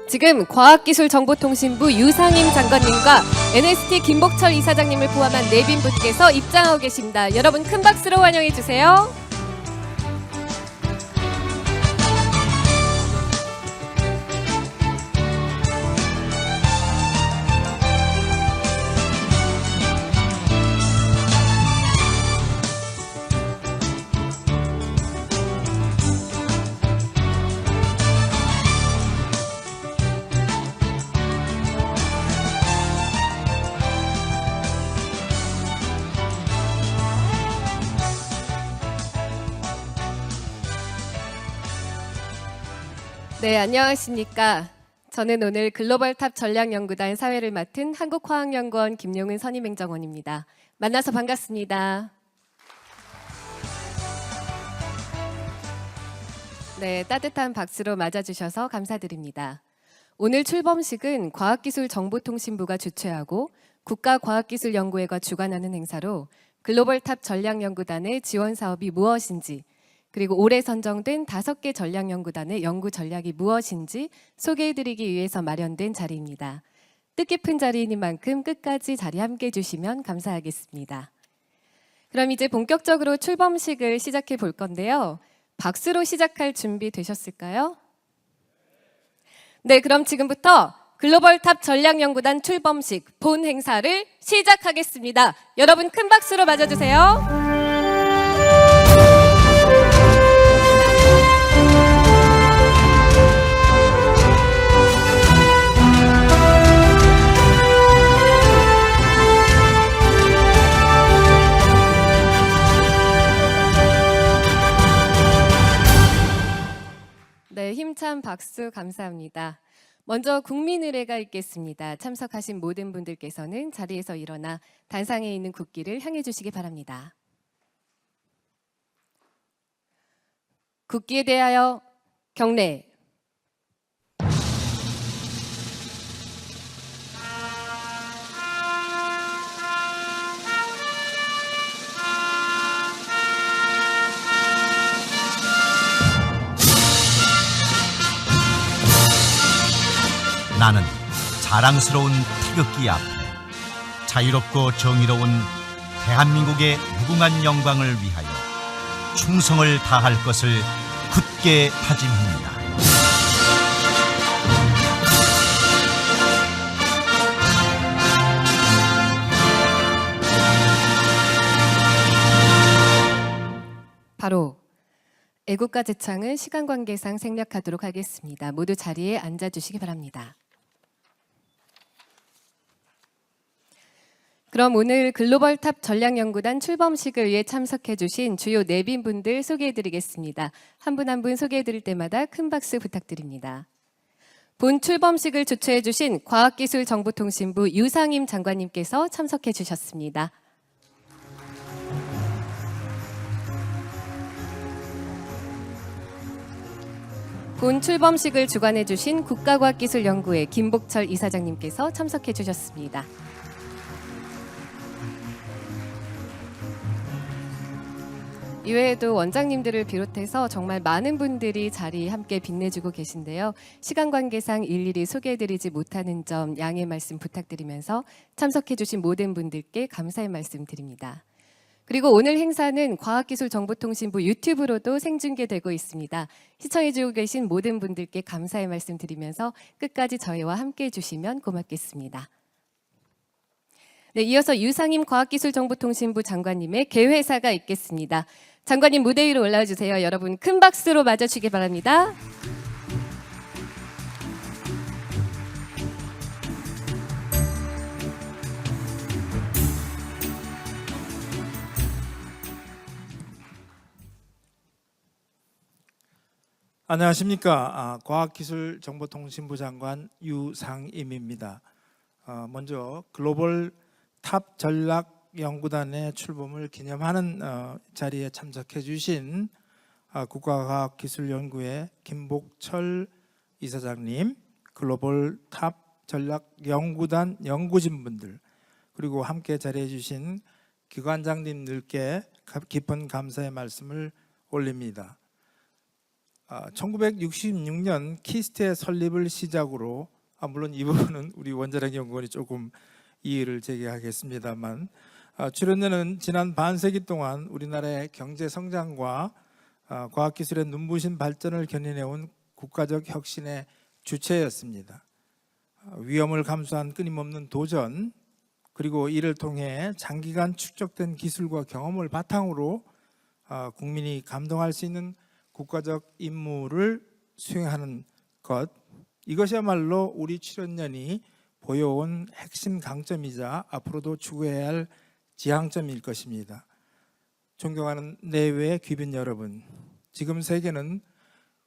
지금 과학기술정보통신부 유상임 장관님과 NST 김복철 이사장님을 포함한 내빈 분께서 입장하고 계십니다. 여러분 큰 박수로 환영해 주세요. 네, 안녕하십니까. 저는 오늘 글로벌탑 전략연구단 사회를 맡은 한국화학연구원 김용은 선임행정원입니다. 만나서 반갑습니다. 네, 따뜻한 박수로 맞아주셔서 감사드립니다. 오늘 출범식은 과학기술정보통신부가 주최하고 국가과학기술연구회가 주관하는 행사로 글로벌탑 전략연구단의 지원 사업이 무엇인지, 그리고 올해 선정된 5개 전략연구단의 연구 전략이 무엇인지 소개해드리기 위해서 마련된 자리입니다. 뜻깊은 자리이니만큼 끝까지 자리 함께해 주시면 감사하겠습니다. 그럼 이제 본격적으로 출범식을 시작해 볼 건데요. 박수로 시작할 준비 되셨을까요? 네, 그럼 지금부터 글로벌탑 전략연구단 출범식 본 행사를 시작하겠습니다. 여러분 큰 박수로 맞아주세요. 네, 힘찬 박수 감사합니다. 먼저 국민의례가 있겠습니다. 참석하신 모든 분들께서는 자리에서 일어나 단상에 있는 국기를 향해 주시기 바랍니다. 국기에 대하여 경례. 나는 자랑스러운 태극기 앞에 자유롭고 정의로운 대한민국의 무궁한 영광을 위하여 충성을 다할 것을 굳게 다짐합니다. 바로 애국가 제창을 시간 관계상 생략하도록 하겠습니다. 모두 자리에 앉아주시기 바랍니다. 그럼 오늘 글로벌탑 전략연구단 출범식을 위해 참석해주신 주요 내빈분들 소개해드리겠습니다. 한 분 한 분 소개해드릴 때마다 큰 박수 부탁드립니다. 본 출범식을 주최해주신 과학기술정보통신부 유상임 장관님께서 참석해주셨습니다. 본 출범식을 주관해주신 국가과학기술연구회 김복철 이사장님께서 참석해주셨습니다. 이외에도 원장님들을 비롯해서 정말 많은 분들이 자리 함께 빛내주고 계신데요. 시간 관계상 일일이 소개해드리지 못하는 점 양해 말씀 부탁드리면서 참석해주신 모든 분들께 감사의 말씀 드립니다. 그리고 오늘 행사는 과학기술정보통신부 유튜브로도 생중계되고 있습니다. 시청해주고 계신 모든 분들께 감사의 말씀 드리면서 끝까지 저희와 함께해 주시면 고맙겠습니다. 네, 이어서 유상임 과학기술정보통신부 장관님의 개회사가 있겠습니다. 장관님 무대 위로 올라와 주세요. 여러분 큰 박수로 맞아주시기 바랍니다. 안녕하십니까. 과학기술정보통신부 장관 유상임입니다. 먼저 글로벌 탑 전략연구단의 출범을 기념하는 자리에 참석해 주신 국가과학기술연구회 김복철 이사장님, 글로벌 탑 전략연구단 연구진분들, 그리고 함께 자리해 주신 기관장님들께 깊은 감사의 말씀을 올립니다. 1966년 키스트의 설립을 시작으로 물론 이 부분은 우리 원자력 연구원이 조금 이의를 제기하겠습니다만 출연료는 지난 반세기 동안 우리나라의 경제 성장과 과학기술의 눈부신 발전을 견인해온 국가적 혁신의 주체였습니다. 위험을 감수한 끊임없는 도전, 그리고 이를 통해 장기간 축적된 기술과 경험을 바탕으로 국민이 감동할 수 있는 국가적 임무를 수행하는 것, 이것이야말로 우리 출연연이 보여온 핵심 강점이자 앞으로도 추구해야 할 지향점일 것입니다. 존경하는 내외 귀빈 여러분, 지금 세계는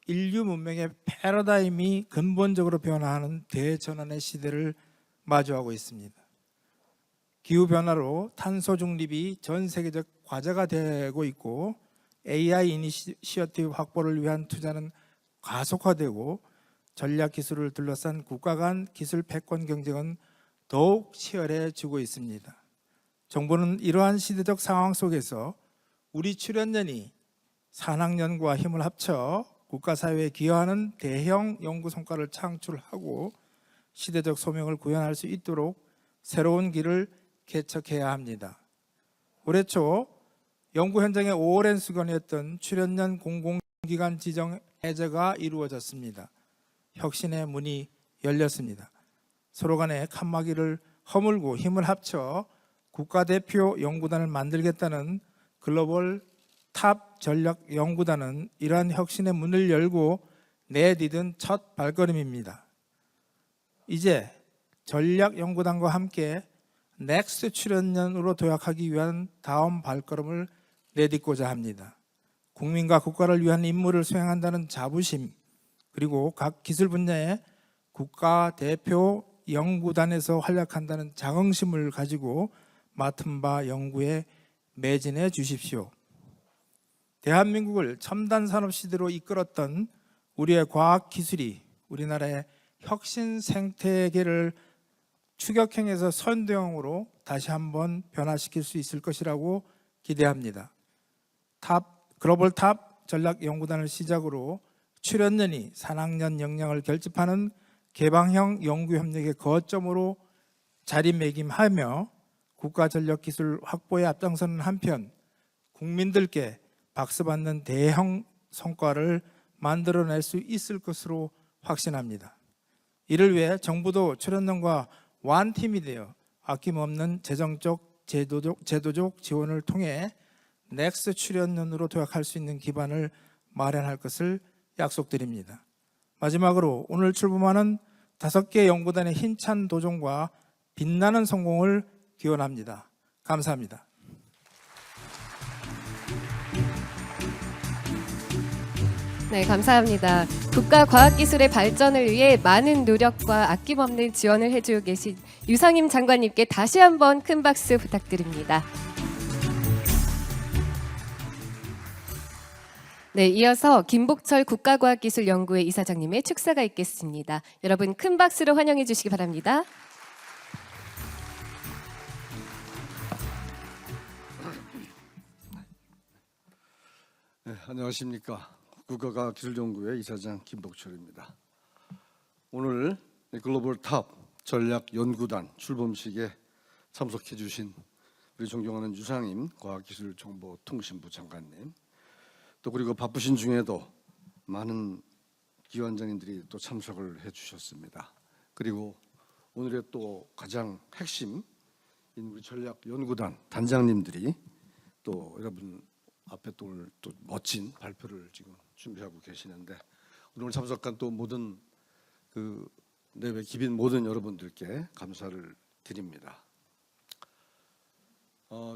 인류 문명의 패러다임이 근본적으로 변화하는 대전환의 시대를 마주하고 있습니다. 기후변화로 탄소 중립이 전 세계적 과제가 되고 있고 AI 이니시어티브 확보를 위한 투자는 가속화되고 전략기술을 둘러싼 국가 간 기술 패권 경쟁은 더욱 치열해지고 있습니다. 정부는 이러한 시대적 상황 속에서 우리 출연연이 산학연과 힘을 합쳐 국가사회에 기여하는 대형 연구 성과를 창출하고 시대적 소명을 구현할 수 있도록 새로운 길을 개척해야 합니다. 올해 초 연구 현장의 오랜 수건이었던 출연연 공공기관 지정 해제가 이루어졌습니다. 혁신의 문이 열렸습니다. 서로 간의 칸막이를 허물고 힘을 합쳐 국가대표 연구단을 만들겠다는 글로벌 탑 전략 연구단은 이러한 혁신의 문을 열고 내디딘 첫 발걸음입니다. 이제 전략 연구단과 함께 넥스트 출연연으로 도약하기 위한 다음 발걸음을 내딛고자 합니다. 국민과 국가를 위한 임무를 수행한다는 자부심, 그리고 각 기술 분야의 국가 대표 연구단에서 활약한다는 자긍심을 가지고 맡은 바 연구에 매진해 주십시오. 대한민국을 첨단 산업 시대로 이끌었던 우리의 과학 기술이 우리나라의 혁신 생태계를 추격행에서 선도형으로 다시 한번 변화시킬 수 있을 것이라고 기대합니다. 글로벌 탑 전략 연구단을 시작으로 출연연이 산학연 역량을 결집하는 개방형 연구 협력의 거점으로 자리매김하며 국가 전력 기술 확보에 앞장서는 한편 국민들께 박수받는 대형 성과를 만들어낼 수 있을 것으로 확신합니다. 이를 위해 정부도 출연연과 완팀이 되어 아낌없는 재정적, 제도적 지원을 통해 넥스 출연연으로 도약할 수 있는 기반을 마련할 것을 약속드립니다. 마지막으로 오늘 출범하는 5개 연구단의 힘찬 도전과 빛나는 성공을 기원합니다. 감사합니다. 네, 감사합니다. 국가 과학기술의 발전을 위해 많은 노력과 아낌없는 지원을 해주고 계신 유상임 장관님께 다시 한번 큰 박수 부탁드립니다. 네, 이어서 김복철 국가과학기술연구회 이사장님의 축사가 있겠습니다. 여러분 큰 박수로 환영해 주시기 바랍니다. 네, 안녕하십니까. 국가과학기술연구회 이사장 김복철입니다. 오늘 글로벌 탑 전략연구단 출범식에 참석해 주신 우리 존경하는 유상임 과학기술정보통신부 장관님, 또 그리고 바쁘신 중에도 많은 기관장님들이 또 참석을 해 주셨습니다. 그리고 오늘의 또 가장 핵심인 우리 전략연구단 단장님들이 또 여러분 앞에 또 오늘 또 멋진 발표를 지금 준비하고 계시는데, 오늘 참석한 또 모든 그 내외 기빈 모든 여러분들께 감사를 드립니다.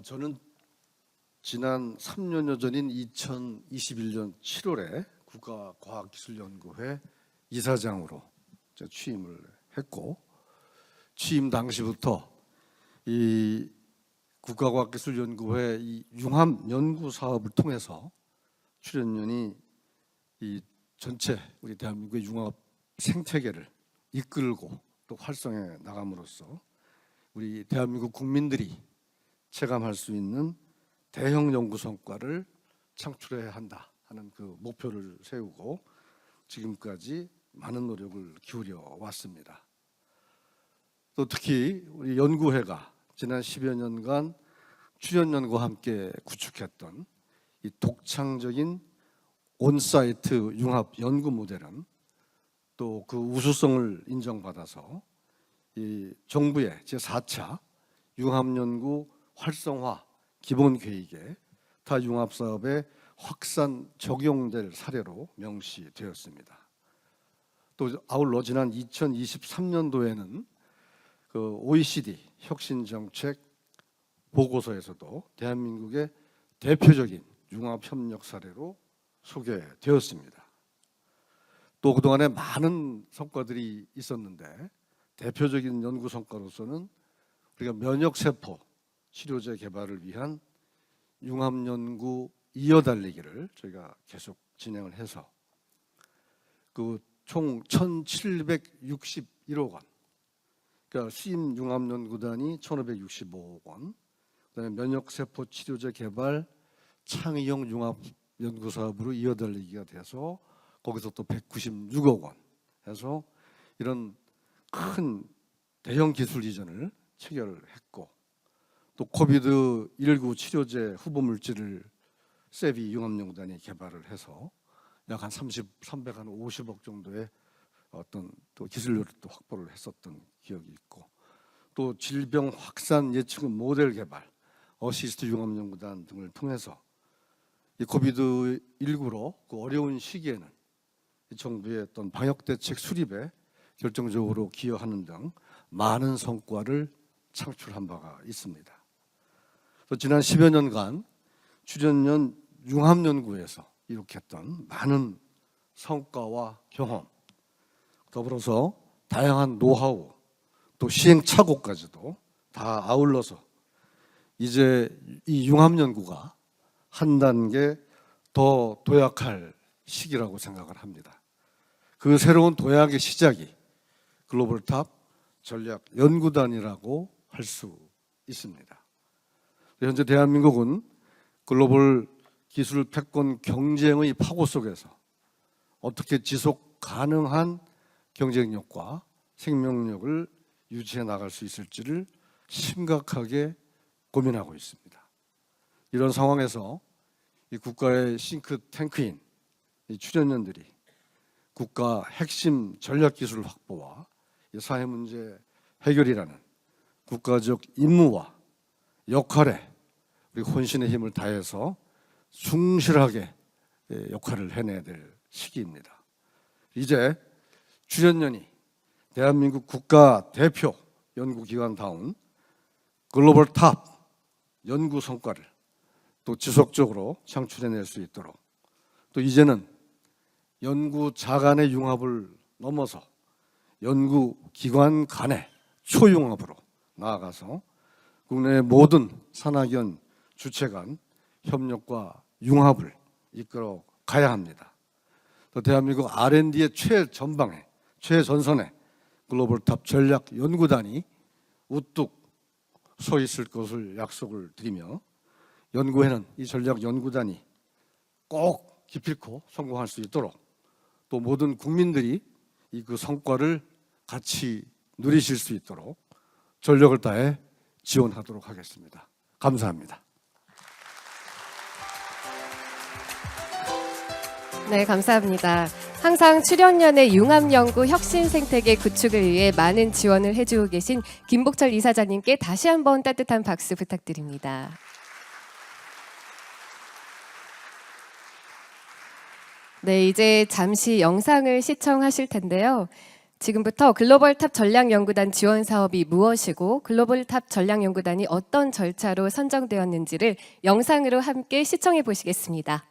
저는 지난 3년여 전인 2021년 7월에 국가과학기술연구회 이사장으로 취임을 했고, 취임 당시부터 이 국가과학기술연구회 이 융합 연구 사업을 통해서 출연연이 이 전체 우리 대한민국의 융합 생태계를 이끌고 또 활성해 나감으로써 우리 대한민국 국민들이 체감할 수 있는 대형 연구 성과를 창출해야 한다 하는 그 목표를 세우고 지금까지 많은 노력을 기울여 왔습니다. 또 특히 우리 연구회가 지난 10여 년간 출연연구와 함께 구축했던 이 독창적인 온사이트 융합 연구 모델은 또 그 우수성을 인정받아서 이 정부의 제4차 융합연구 활성화 기본계획에 타 융합사업에 확산 적용될 사례로 명시되었습니다. 또 아울러 지난 2023년도에는 그 OECD 혁신정책 보고서에서도 대한민국의 대표적인 융합협력 사례로 소개되었습니다. 또 그동안에 많은 성과들이 있었는데 대표적인 연구 성과로서는 우리가 면역세포 치료제 개발을 위한 융합연구 이어달리기를 저희가 계속 진행을 해서 그 총 1,761억 원, 그러니까 수임 융합연구단이 1,565억 원, 그다음에 면역세포 치료제 개발 창의형 융합 연구 사업으로 이어달리기가 돼서 거기서 또 196억 원 해서 이런 큰 대형 기술 이전을 체결했고, 또 코비드19 치료제 후보 물질을 세비 융합연구단이 개발을 해서 약 한 350억 정도의 어떤 또 기술료를 또 확보를 했었던 기억이 있고, 또 질병 확산 예측 모델 개발, 어시스트 융합연구단 등을 통해서 이 코비드19로 그 어려운 시기에는 이 정부의 어떤 방역 대책 수립에 결정적으로 기여하는 등 많은 성과를 창출한 바가 있습니다. 또 지난 10여 년간 출연연 융합연구에서 이룩했던 많은 성과와 경험, 더불어서 다양한 노하우, 또 시행착오까지도 다 아울러서 이제 이 융합연구가 한 단계 더 도약할 시기라고 생각을 합니다. 그 새로운 도약의 시작이 글로벌탑 전략연구단이라고 할 수 있습니다. 현재 대한민국은 글로벌 기술 패권 경쟁의 파고 속에서 어떻게 지속 가능한 경쟁력과 생명력을 유지해 나갈 수 있을지를 심각하게 고민하고 있습니다. 이런 상황에서 이 국가의 싱크탱크인 이 출연연들이 국가 핵심 전략기술 확보와 이 사회 문제 해결이라는 국가적 임무와 역할에 우리 혼신의 힘을 다해서 충실하게 역할을 해내야 될 시기입니다. 이제 출연연이 대한민국 국가 대표 연구기관다운 글로벌 탑 연구 성과를 또 지속적으로 창출해낼 수 있도록, 또 이제는 연구 자간의 융합을 넘어서 연구기관 간의 초융합으로 나아가서 국내의 모든 산학연 주체 간 협력과 융합을 이끌어 가야 합니다. 또 대한민국 R&D의 최전방에, 최전선에 글로벌탑 전략연구단이 우뚝 서 있을 것을 약속을 드리며, 연구회는 이 전략연구단이 꼭 기필코 성공할 수 있도록 또 모든 국민들이 이 그 성과를 같이 누리실 수 있도록 전력을 다해 지원하도록 하겠습니다. 감사합니다. 네, 감사합니다. 항상 출연연의 융합연구 혁신생태계 구축을 위해 많은 지원을 해주고 계신 김복철 이사장님께 다시 한번 따뜻한 박수 부탁드립니다. 네, 이제 잠시 영상을 시청하실 텐데요. 지금부터 글로벌탑 전략연구단 지원 사업이 무엇이고 글로벌탑 전략연구단이 어떤 절차로 선정되었는지를 영상으로 함께 시청해 보시겠습니다.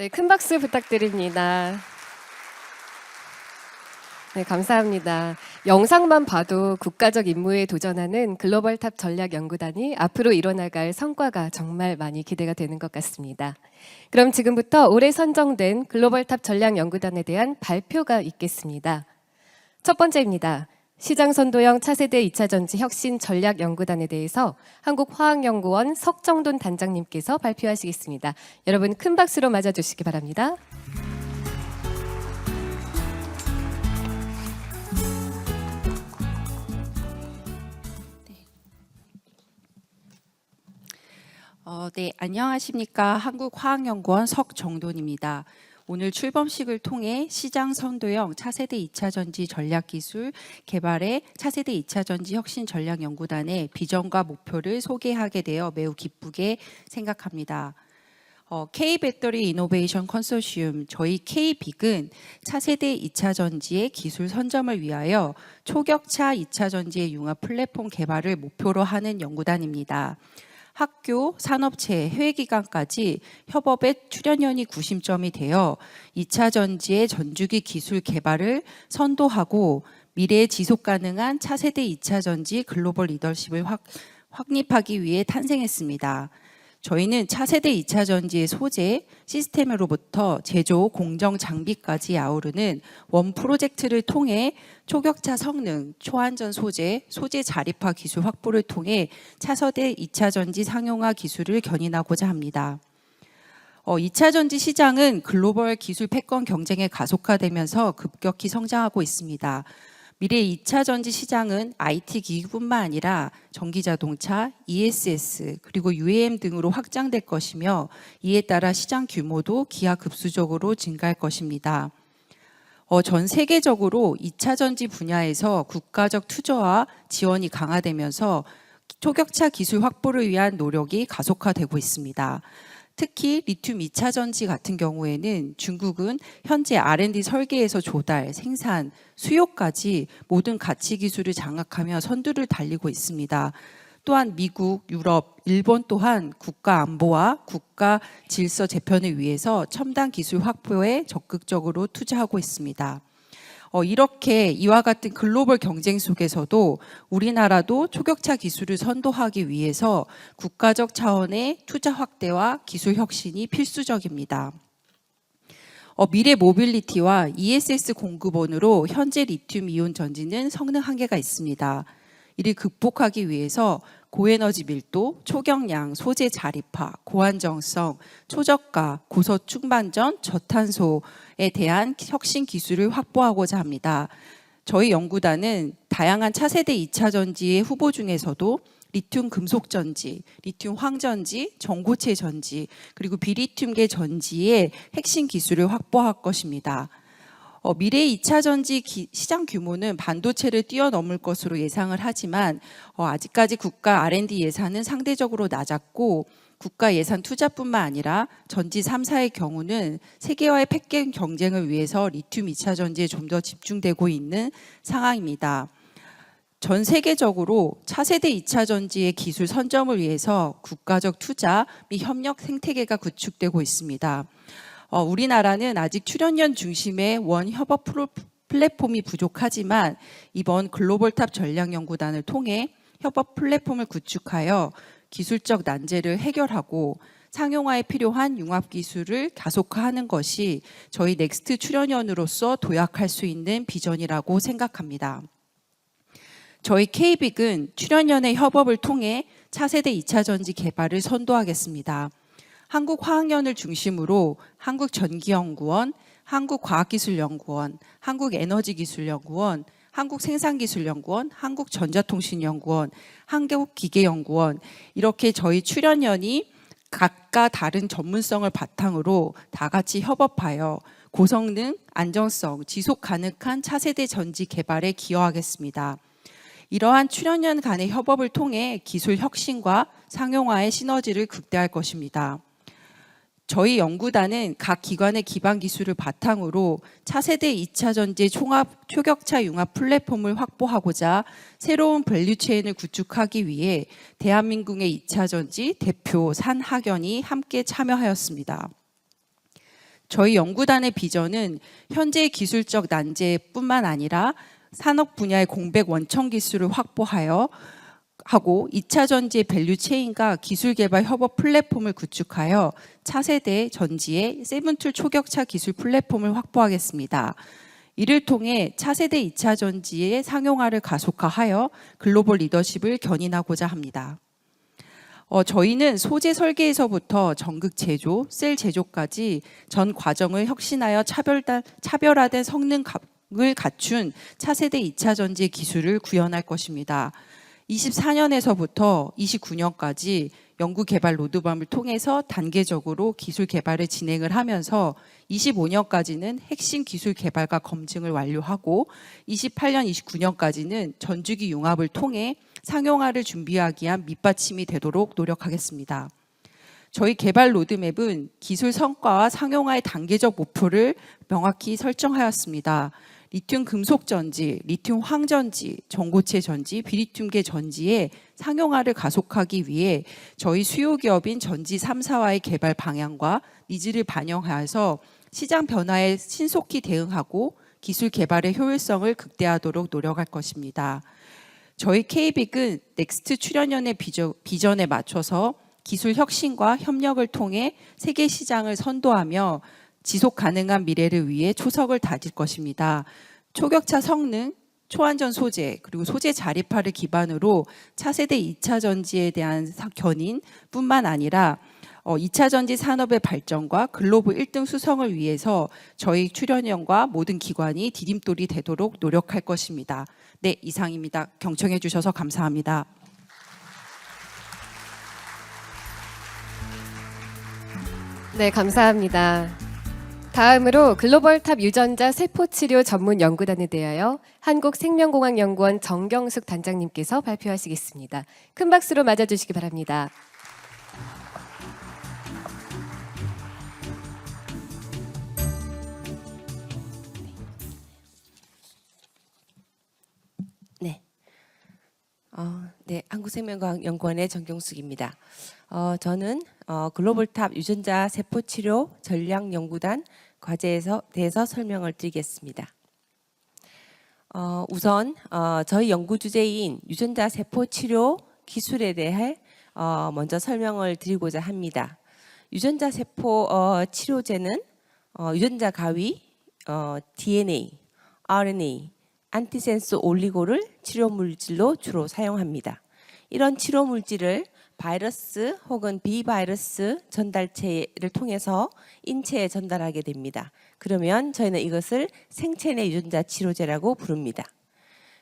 네, 큰 박수 부탁드립니다. 네, 감사합니다. 영상만 봐도 국가적 임무에 도전하는 글로벌탑 전략연구단이 앞으로 이뤄나갈 성과가 정말 많이 기대가 되는 것 같습니다. 그럼 지금부터 올해 선정된 글로벌탑 전략연구단에 대한 발표가 있겠습니다. 첫 번째입니다. 시장선도형 차세대 2차전지 혁신 전략연구단에 대해서 한국화학연구원 석정돈 단장님께서 발표하시겠습니다. 여러분 큰 박수로 맞아주시기 바랍니다. 네, 안녕하십니까. 한국화학연구원 석정돈입니다. 오늘 출범식을 통해 시장 선도형 차세대 2차전지 전략기술 개발의 차세대 2차전지 혁신 전략연구단의 비전과 목표를 소개하게 되어 매우 기쁘게 생각합니다. K-배터리 이노베이션 컨소시엄, 저희 K-빅은 차세대 2차전지의 기술 선점을 위하여 초격차 2차전지의 융합 플랫폼 개발을 목표로 하는 연구단입니다. 학교, 산업체, 해외기관까지 협업의 출연연이 구심점이 되어 2차 전지의 전주기 기술 개발을 선도하고 미래의 지속 가능한 차세대 2차 전지 글로벌 리더십을 확립하기 위해 탄생했습니다. 저희는 차세대 2차 전지의 소재, 시스템으로부터 제조, 공정, 장비까지 아우르는 원 프로젝트를 통해 초격차 성능, 초안전 소재, 소재 자립화 기술 확보를 통해 차세대 2차 전지 상용화 기술을 견인하고자 합니다. 2차 전지 시장은 글로벌 기술 패권 경쟁에 가속화되면서 급격히 성장하고 있습니다. 미래 2차 전지 시장은 IT 기기뿐만 아니라 전기자동차, ESS, 그리고 UAM 등으로 확장될 것이며 이에 따라 시장 규모도 기하급수적으로 증가할 것입니다. 전 세계적으로 2차 전지 분야에서 국가적 투자와 지원이 강화되면서 초격차 기술 확보를 위한 노력이 가속화되고 있습니다. 특히 리튬 2차 전지 같은 경우에는 중국은 현재 R&D 설계에서 조달, 생산, 수요까지 모든 가치 기술을 장악하며 선두를 달리고 있습니다. 또한 미국, 유럽, 일본 또한 국가 안보와 국가 질서 재편을 위해서 첨단 기술 확보에 적극적으로 투자하고 있습니다. 이렇게 이와 같은 글로벌 경쟁 속에서도 우리나라도 초격차 기술을 선도하기 위해서 국가적 차원의 투자 확대와 기술 혁신이 필수적입니다. 미래 모빌리티와 ESS 공급원으로 현재 리튬 이온 전지는 성능 한계가 있습니다. 이를 극복하기 위해서 고에너지 밀도, 초경량, 소재 자립화, 고안정성, 초저가, 고서축 반전, 저탄소에 대한 혁신 기술을 확보하고자 합니다. 저희 연구단은 다양한 차세대 2차 전지의 후보 중에서도 리튬 금속 전지, 리튬 황전지, 전고체 전지, 그리고 비리튬계 전지의 핵심 기술을 확보할 것입니다. 미래 2차 전지 시장 규모는 반도체를 뛰어넘을 것으로 예상을 하지만 아직까지 국가 R&D 예산은 상대적으로 낮았고 국가 예산 투자뿐만 아니라 전지 3사의 경우는 세계와의 패권 경쟁을 위해서 리튬 2차 전지에 좀 더 집중되고 있는 상황입니다. 전 세계적으로 차세대 2차 전지의 기술 선점을 위해서 국가적 투자 및 협력 생태계가 구축되고 있습니다. 우리나라는 아직 출연연 중심의 원 협업 플랫폼이 부족하지만 이번 글로벌탑 전략연구단을 통해 협업 플랫폼을 구축하여 기술적 난제를 해결하고 상용화에 필요한 융합 기술을 가속화하는 것이 저희 넥스트 출연연으로서 도약할 수 있는 비전이라고 생각합니다. 저희 K-빅은 출연연의 협업을 통해 차세대 2차 전지 개발을 선도하겠습니다. 한국화학연을 중심으로 한국전기연구원, 한국과학기술연구원, 한국에너지기술연구원, 한국생산기술연구원, 한국전자통신연구원, 한국기계연구원 이렇게 저희 출연연이 각각 다른 전문성을 바탕으로 다 같이 협업하여 고성능, 안정성, 지속 가능한 차세대 전지 개발에 기여하겠습니다. 이러한 출연연 간의 협업을 통해 기술 혁신과 상용화의 시너지를 극대화할 것입니다. 저희 연구단은 각 기관의 기반 기술을 바탕으로 차세대 2차 전지 초격차 융합 플랫폼을 확보하고자 새로운 밸류체인을 구축하기 위해 대한민국의 2차 전지 대표 산학연이 함께 참여하였습니다. 저희 연구단의 비전은 현재의 기술적 난제뿐만 아니라 산업 분야의 공백 원천 기술을 확보하여 하고 2차 전지의 밸류 체인과 기술 개발 협업 플랫폼을 구축하여 차세대 전지의 세븐툴 초격차 기술 플랫폼을 확보하겠습니다. 이를 통해 차세대 2차 전지의 상용화를 가속화하여 글로벌 리더십을 견인하고자 합니다. 저희는 소재 설계에서부터 전극 제조, 셀 제조까지 전 과정을 혁신하여 차별화된 성능을 갖춘 차세대 2차 전지의 기술을 구현할 것입니다. 24년에서부터 29년까지 연구 개발 로드맵을 통해서 단계적으로 기술 개발을 진행을 하면서 25년까지는 핵심 기술 개발과 검증을 완료하고 28년, 29년까지는 전주기 융합을 통해 상용화를 준비하기 위한 밑받침이 되도록 노력하겠습니다. 저희 개발 로드맵은 기술 성과와 상용화의 단계적 목표를 명확히 설정하였습니다. 리튬 금속 전지, 리튬 황전지, 전고체 전지, 비리튬계 전지의 상용화를 가속하기 위해 저희 수요 기업인 전지 3사와의 개발 방향과 니즈를 반영하여서 시장 변화에 신속히 대응하고 기술 개발의 효율성을 극대화하도록 노력할 것입니다. 저희 KBIC은 넥스트 출연연의 비전에 맞춰서 기술 혁신과 협력을 통해 세계 시장을 선도하며 지속 가능한 미래를 위해 초석을 다질 것입니다. 초격차 성능, 초안전 소재, 그리고 소재 자립화를 기반으로 차세대 2차 전지에 대한 견인뿐만 아니라 2차 전지 산업의 발전과 글로벌 1등 수성을 위해서 저희 출연연과 모든 기관이 디딤돌이 되도록 노력할 것입니다. 네, 이상입니다. 경청해 주셔서 감사합니다. 네, 감사합니다. 다음으로 글로벌탑 유전자 세포치료 전문 연구단에 대하여 한국생명공학연구원 정경숙 단장님께서 발표하시겠습니다. 큰 박수로 맞아주시기 바랍니다. 네, 한국생명과학연구원의 정경숙입니다. 저는 글로벌탑 유전자 세포치료 전략연구단 과제에서 대해서 설명을 드리겠습니다. 우선 저희 연구 주제인 유전자 세포치료 기술에 대해 먼저 설명을 드리고자 합니다. 유전자 세포 치료제는 유전자 가위, DNA, RNA, 안티센스 올리고를 치료 물질로 주로 사용합니다. 이런 치료 물질을 바이러스 혹은 비바이러스 전달체를 통해서 인체에 전달하게 됩니다. 그러면 저희는 이것을 생체 내 유전자 치료제라고 부릅니다.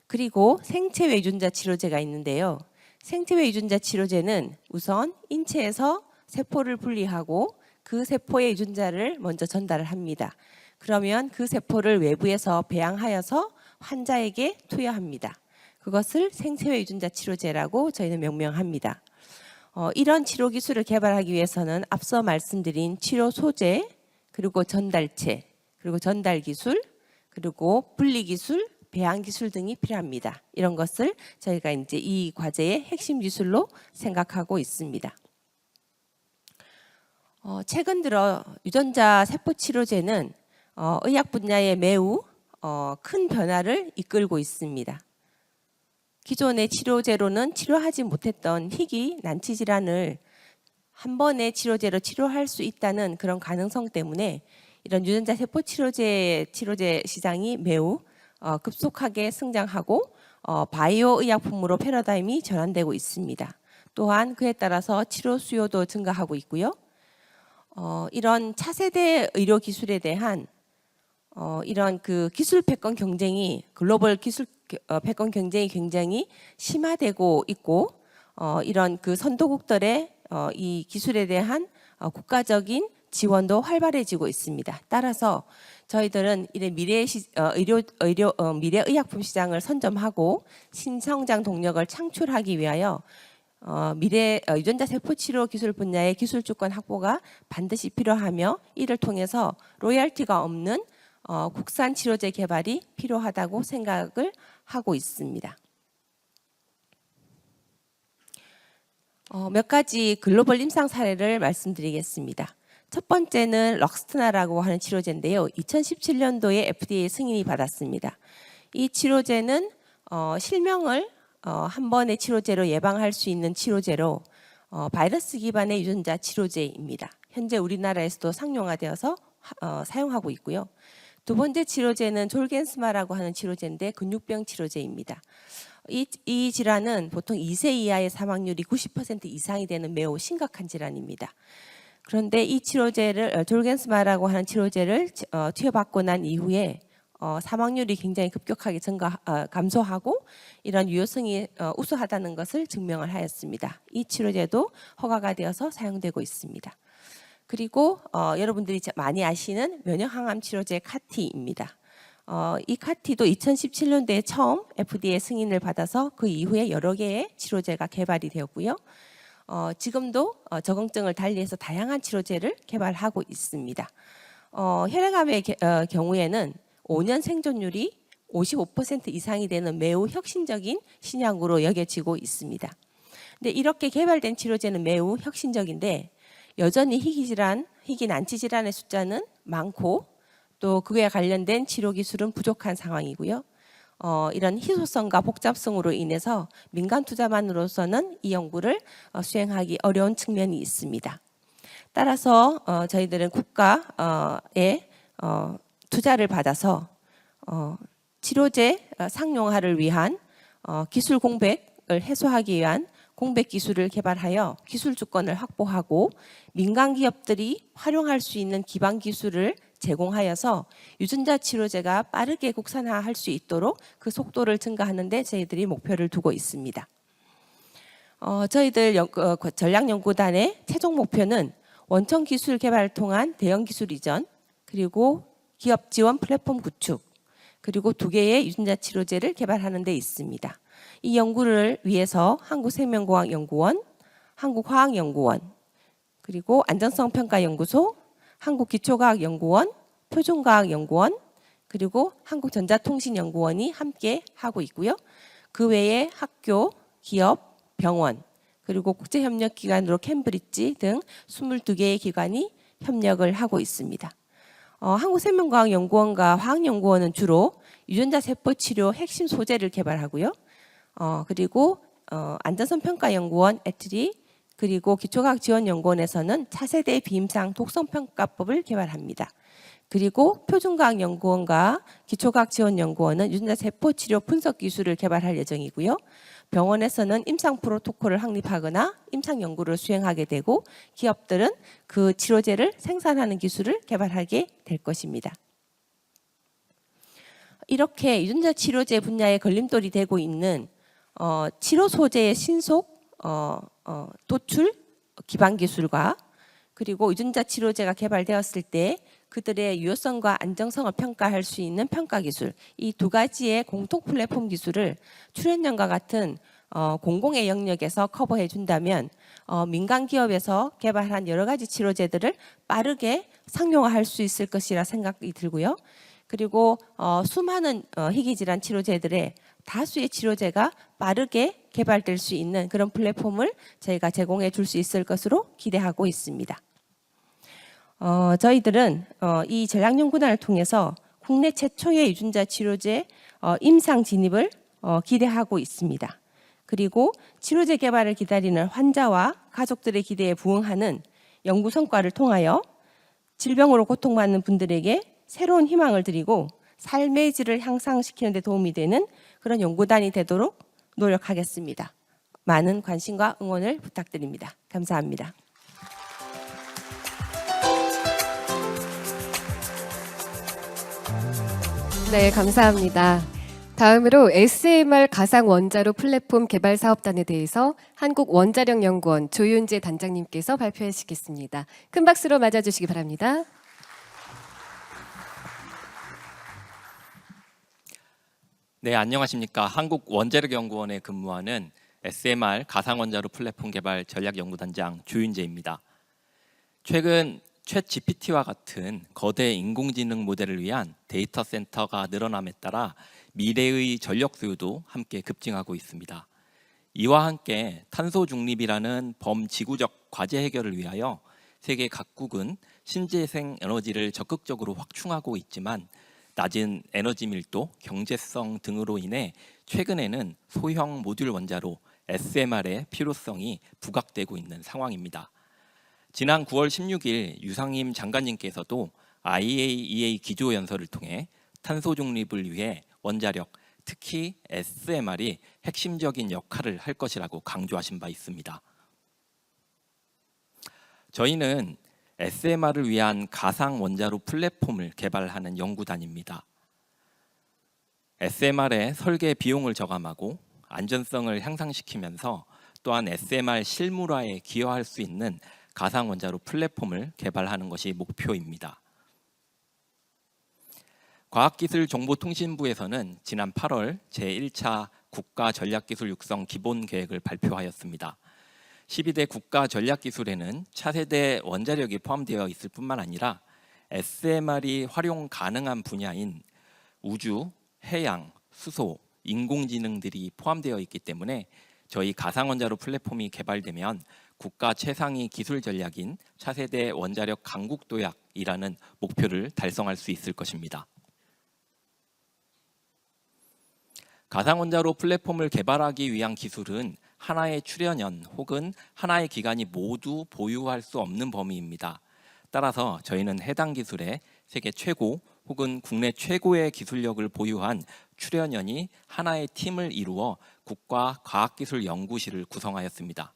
그리고 생체 외 유전자 치료제가 있는데요. 생체 외 유전자 치료제는 우선 인체에서 세포를 분리하고 그 세포의 유전자를 먼저 전달을 합니다. 그러면 그 세포를 외부에서 배양하여서 환자에게 투여합니다. 그것을 생체외 유전자 치료제라고 저희는 명명합니다. 이런 치료 기술을 개발하기 위해서는 앞서 말씀드린 치료 소재, 그리고 전달체, 그리고 전달 기술, 그리고 분리 기술, 배양 기술 등이 필요합니다. 이런 것을 저희가 이제 이 과제의 핵심 기술로 생각하고 있습니다. 최근 들어 유전자 세포 치료제는 의학 분야에 매우 큰 변화를 이끌고 있습니다. 기존의 치료제로는 치료하지 못했던 희귀 난치 질환을 한 번의 치료제로 치료할 수 있다는 그런 가능성 때문에 이런 유전자 세포 치료제 시장이 매우 급속하게 성장하고 바이오 의약품으로 패러다임이 전환되고 있습니다. 또한 그에 따라서 치료 수요도 증가하고 있고요. 이런 차세대 의료 기술에 대한 이런 그 기술 패권 경쟁이 글로벌 기술 패권 경쟁이 굉장히 심화되고 있고 이런 그 선도국들의 이 기술에 대한 국가적인 지원도 활발해지고 있습니다. 따라서 저희들은 이런 미래 의약품 시장을 선점하고 신성장 동력을 창출하기 위하여 미래 유전자 세포 치료 기술 분야의 기술 주권 확보가 반드시 필요하며 이를 통해서 로열티가 없는 국산 치료제 개발이 필요하다고 생각을 하고 있습니다. 몇 가지 글로벌 임상 사례를 말씀드리겠습니다. 첫 번째는 럭스트나라고 하는 치료제인데요. 2017년도에 FDA 승인이 받았습니다. 이 치료제는 실명을 한 번의 치료제로 예방할 수 있는 치료제로 바이러스 기반의 유전자 치료제입니다. 현재 우리나라에서도 상용화되어서 사용하고 있고요. 두 번째 치료제는 졸겐스마라고 하는 치료제인데 근육병 치료제입니다. 이 질환은 보통 2세 이하의 사망률이 90% 이상이 되는 매우 심각한 질환입니다. 그런데 이 치료제를 졸겐스마라고 하는 치료제를 투여받고 난 이후에 사망률이 굉장히 급격하게 감소하고 이런 유효성이 우수하다는 것을 증명을 하였습니다. 이 치료제도 허가가 되어서 사용되고 있습니다. 그리고 여러분들이 많이 아시는 면역항암 치료제 카티입니다. 이 카티도 2017년도에 처음 FDA 승인을 받아서 그 이후에 여러 개의 치료제가 개발이 되었고요. 지금도 적응증을 달리해서 다양한 치료제를 개발하고 있습니다. 혈액암의 경우에는 5년 생존율이 55% 이상이 되는 매우 혁신적인 신약으로 여겨지고 있습니다. 근데 이렇게 개발된 치료제는 매우 혁신적인데 여전히 희귀 난치 질환의 숫자는 많고 또 그에 관련된 치료 기술은 부족한 상황이고요. 이런 희소성과 복잡성으로 인해서 민간 투자만으로서는 이 연구를 수행하기 어려운 측면이 있습니다. 따라서 저희들은 국가에 투자를 받아서 치료제 상용화를 위한 기술 공백을 해소하기 위한 공백 기술을 개발하여 기술 주권을 확보하고 민간 기업들이 활용할 수 있는 기반 기술을 제공하여서 유전자 치료제가 빠르게 국산화할 수 있도록 그 속도를 증가하는 데 저희들이 목표를 두고 있습니다. 저희들 전략연구단의 최종 목표는 원천 기술 개발을 통한 대형 기술 이전, 그리고 기업 지원 플랫폼 구축, 그리고 2개의 유전자 치료제를 개발하는 데 있습니다. 이 연구를 위해서 한국생명공학연구원, 한국화학연구원, 그리고 안전성평가연구소, 한국기초과학연구원, 표준과학연구원, 그리고 한국전자통신연구원이 함께 하고 있고요. 그 외에 학교, 기업, 병원, 그리고 국제협력기관으로 캠브리지 등 22개의 기관이 협력을 하고 있습니다. 한국생명과학연구원과 화학연구원은 주로 유전자 세포 치료 핵심 소재를 개발하고요. 그리고 안전성평가연구원 애트리, 그리고 기초과학지원연구원에서는 차세대 비임상 독성평가법을 개발합니다. 그리고 표준과학연구원과 기초과학지원연구원은 유전자 세포 치료 분석 기술을 개발할 예정이고요. 병원에서는 임상 프로토콜을 확립하거나 임상 연구를 수행하게 되고 기업들은 그 치료제를 생산하는 기술을 개발하게 될 것입니다. 이렇게 유전자 치료제 분야에 걸림돌이 되고 있는 치료 소재의 신속 도출 기반 기술과 그리고 유전자 치료제가 개발되었을 때 그들의 유효성과 안정성을 평가할 수 있는 평가 기술, 이 2가지의 공통 플랫폼 기술을 출연연과 같은 공공의 영역에서 커버해 준다면 민간 기업에서 개발한 여러 가지 치료제들을 빠르게 상용화할 수 있을 것이라 생각이 들고요. 그리고 수많은 희귀질환 치료제들의 다수의 치료제가 빠르게 개발될 수 있는 그런 플랫폼을 저희가 제공해 줄 수 있을 것으로 기대하고 있습니다. 저희들은 이 전략연구단을 통해서 국내 최초의 유전자 치료제 임상 진입을 기대하고 있습니다. 그리고 치료제 개발을 기다리는 환자와 가족들의 기대에 부응하는 연구 성과를 통하여 질병으로 고통받는 분들에게 새로운 희망을 드리고 삶의 질을 향상시키는 데 도움이 되는 그런 연구단이 되도록 노력하겠습니다. 많은 관심과 응원을 부탁드립니다. 감사합니다. 네, 감사합니다. 다음으로 SMR 가상 원자로 플랫폼 개발 사업단에 대해서 한국원자력연구원 조윤재 단장님께서 발표하시겠습니다. 큰 박수로 맞아주시기 바랍니다. 네, 안녕하십니까. 한국원자력연구원에 근무하는 SMR 가상원자로 플랫폼 개발 전략연구단장 조윤재입니다. 최근 챗 GPT와 같은 거대 인공지능 모델을 위한 데이터 센터가 늘어남에 따라 미래의 전력 수요도 함께 급증하고 있습니다. 이와 함께 탄소 중립이라는 범지구적 과제 해결을 위하여 세계 각국은 신재생 에너지를 적극적으로 확충하고 있지만 낮은 에너지 밀도, 경제성 등으로 인해 최근에는 소형 모듈 원자로 SMR의 필요성이 부각되고 있는 상황입니다. 지난 9월 16일 유상임 장관님께서도 IAEA 기조연설을 통해 탄소 중립을 위해 원자력, 특히 SMR이 핵심적인 역할을 할 것이라고 강조하신 바 있습니다. 저희는 SMR을 위한 가상 원자로 플랫폼을 개발하는 연구단입니다. SMR의 설계 비용을 저감하고 안전성을 향상시키면서 또한 SMR 실물화에 기여할 수 있는 가상 원자로 플랫폼을 개발하는 것이 목표입니다. 과학기술정보통신부에서는 지난 8월 제1차 국가전략기술 육성 기본계획을 발표하였습니다. 12대 국가전략기술에는 차세대 원자력이 포함되어 있을 뿐만 아니라 SMR이 활용 가능한 분야인 우주, 해양, 수소, 인공지능들이 포함되어 있기 때문에 저희 가상원자로 플랫폼이 개발되면 국가 최상위 기술 전략인 차세대 원자력 강국 도약이라는 목표를 달성할 수 있을 것입니다. 가상원자로 플랫폼을 개발하기 위한 기술은 하나의 출연연 혹은 하나의 기관이 모두 보유할 수 없는 범위입니다. 따라서 저희는 해당 기술에 세계 최고 혹은 국내 최고의 기술력을 보유한 출연연이 하나의 팀을 이루어 국가과학기술연구실을 구성하였습니다.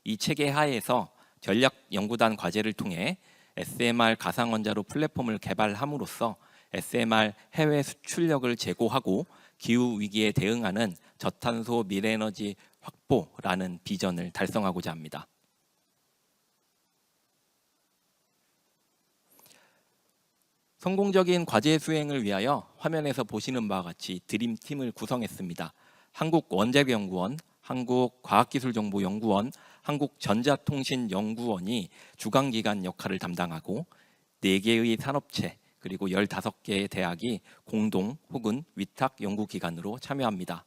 이 체계 하에서 전략연구단 과제를 통해 SMR 가상원자로 플랫폼을 개발함으로써 SMR 해외 수출력을 제고하고 기후위기에 대응하는 저탄소 미래에너지 확보라는 비전을 달성하고자 합니다. 성공적인 과제 수행을 위하여 화면에서 보시는 바와 같이 드림팀을 구성했습니다. 한국원자력연구원, 한국과학기술정보연구원, 한국전자통신연구원이 주관기관 역할을 담당하고 4개의 산업체 그리고 15개의 대학이 공동 혹은 위탁 연구기관으로 참여합니다.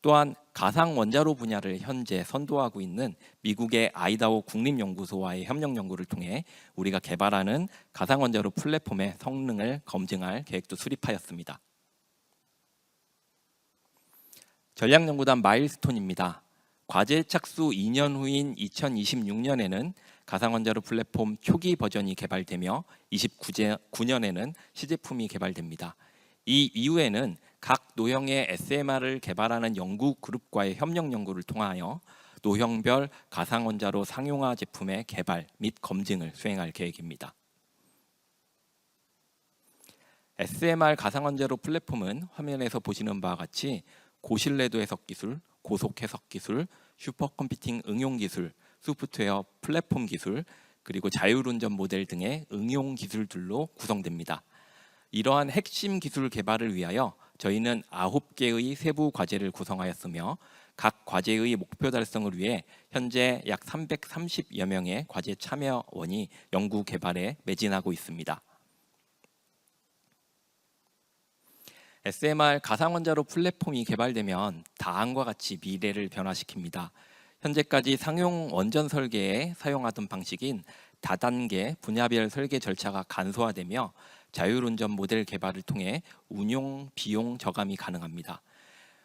또한 가상원자로 분야를 현재 선도하고 있는 미국의 아이다호 국립연구소와의 협력 연구를 통해 우리가 개발하는 가상원자로 플랫폼의 성능을 검증할 계획도 수립하였습니다. 전략연구단 마일스톤입니다. 과제 착수 2년 후인 2026년에는 가상원자로 플랫폼 초기 버전이 개발되며 29년에는 시제품이 개발됩니다. 이 이후에는 각 노형의 SMR을 개발하는 연구 그룹과의 협력 연구를 통하여 노형별 가상원자로 상용화 제품의 개발 및 검증을 수행할 계획입니다. SMR 가상원자로 플랫폼은 화면에서 보시는 바와 같이 고신뢰도 해석 기술, 고속 해석 기술, 슈퍼컴퓨팅 응용 기술, 소프트웨어 플랫폼 기술, 그리고 자율운전 모델 등의 응용 기술들로 구성됩니다. 이러한 핵심 기술 개발을 위하여 저희는 9개의 세부 과제를 구성하였으며 각 과제의 목표 달성을 위해 현재 약 330여 명의 과제 참여원이 연구 개발에 매진하고 있습니다. SMR 가상원자로 플랫폼이 개발되면 다음과 같이 미래를 변화시킵니다. 현재까지 상용 원전 설계에 사용하던 방식인 다단계 분야별 설계 절차가 간소화되며 자율운전 모델 개발을 통해 운용 비용 저감이 가능합니다.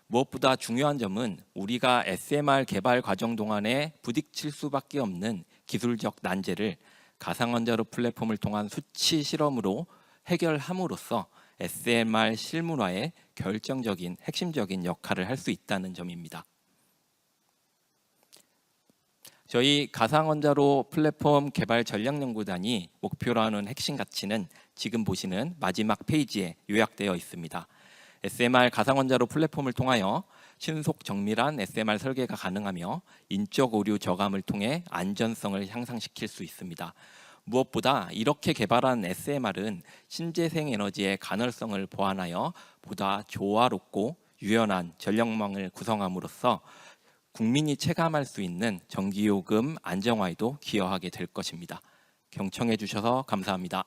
무엇보다 중요한 점은 우리가 SMR 개발 과정 동안에 부딪힐 수밖에 없는 기술적 난제를 가상원자로 플랫폼을 통한 수치 실험으로 해결함으로써 SMR 실물화에 결정적인 핵심적인 역할을 할 수 있다는 점입니다. 저희 가상원자로 플랫폼 개발 전략연구단이 목표로 하는 핵심 가치는 지금 보시는 마지막 페이지에 요약되어 있습니다. SMR 가상원자로 플랫폼을 통하여 신속 정밀한 SMR 설계가 가능하며 인적 오류 저감을 통해 안전성을 향상시킬 수 있습니다. 무엇보다 이렇게 개발한 SMR은 신재생 에너지의 가능성을 보완하여 보다 조화롭고 유연한 전력망을 구성함으로써 국민이 체감할 수 있는 전기요금 안정화에도 기여하게 될 것입니다. 경청해 주셔서 감사합니다.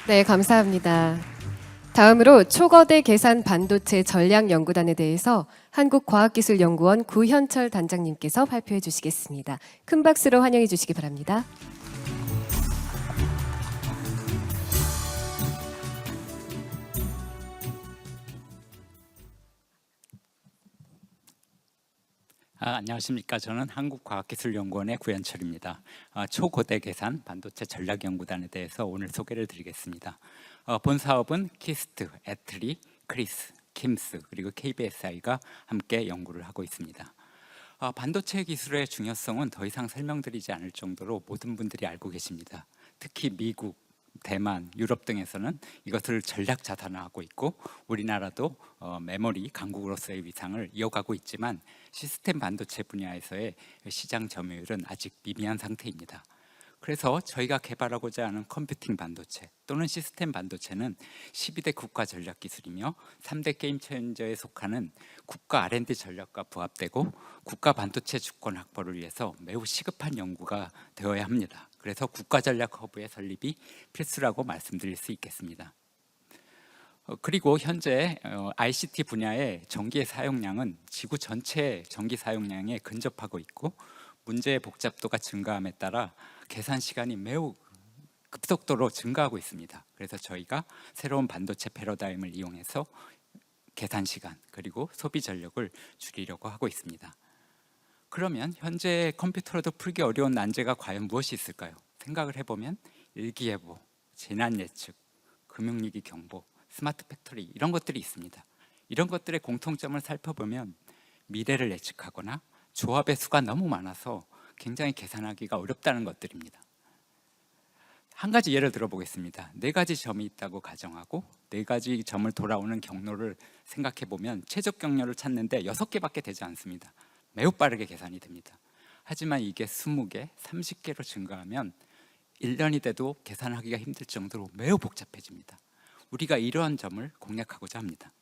네, 감사합니다. 다음으로 초거대 계산 반도체 전략연구단에 대해서 한국과학기술연구원 구현철 단장님께서 발표해 주시겠습니다. 큰 박수로 환영해 주시기 바랍니다. 안녕하십니까. 저는 한국과학기술연구원의 구현철입니다. 초고대 계산 반도체 전략연구단에 대해서 오늘 소개를 드리겠습니다. 본 사업은 키스트, 애트리, 크리스, 킴스 그리고 KBSI가 함께 연구를 하고 있습니다. 반도체 기술의 중요성은 더 이상 설명드리지 않을 정도로 모든 분들이 알고 계십니다. 특히 미국, 대만, 유럽 등에서는 이것을 전략 자산화하고 있고 우리나라도 메모리 강국으로서의 위상을 이어가고 있지만 시스템 반도체 분야에서의 시장 점유율은 아직 미미한 상태입니다. 그래서 저희가 개발하고자 하는 컴퓨팅 반도체 또는 시스템 반도체는 12대 국가 전략 기술이며 3대 게임 체인저에 속하는 국가 R&D 전략과 부합되고 국가 반도체 주권 확보를 위해서 매우 시급한 연구가 되어야 합니다. 그래서 국가 전략 허브의 설립이 필수라고 말씀드릴 수 있겠습니다. 그리고 현재 ICT 분야의 전기의 사용량은 지구 전체 전기 사용량에 근접하고 있고 문제의 복잡도가 증가함에 따라 계산 시간이 매우 급속도로 증가하고 있습니다. 그래서 저희가 새로운 반도체 패러다임을 이용해서 계산 시간 그리고 소비 전력을 줄이려고 하고 있습니다. 그러면 현재 컴퓨터로도 풀기 어려운 난제가 과연 무엇이 있을까요? 생각을 해보면 일기예보, 재난 예측, 금융위기 경보, 스마트 팩토리 이런 것들이 있습니다. 이런 것들의 공통점을 살펴보면 미래를 예측하거나 조합의 수가 너무 많아서 굉장히 계산하기가 어렵다는 것들입니다. 한 가지 예를 들어보겠습니다. 4가지 점이 있다고 가정하고 4가지 점을 돌아오는 경로를 생각해 보면 최적 경로를 찾는데 6개밖에 되지 않습니다. 매우 빠르게 계산이 됩니다. 하지만 이게 20개, 30개로 증가하면 1년이 돼도 계산하기가 힘들 정도로 매우 복잡해집니다. 우리가 이러한 점을 공략하고자 합니다.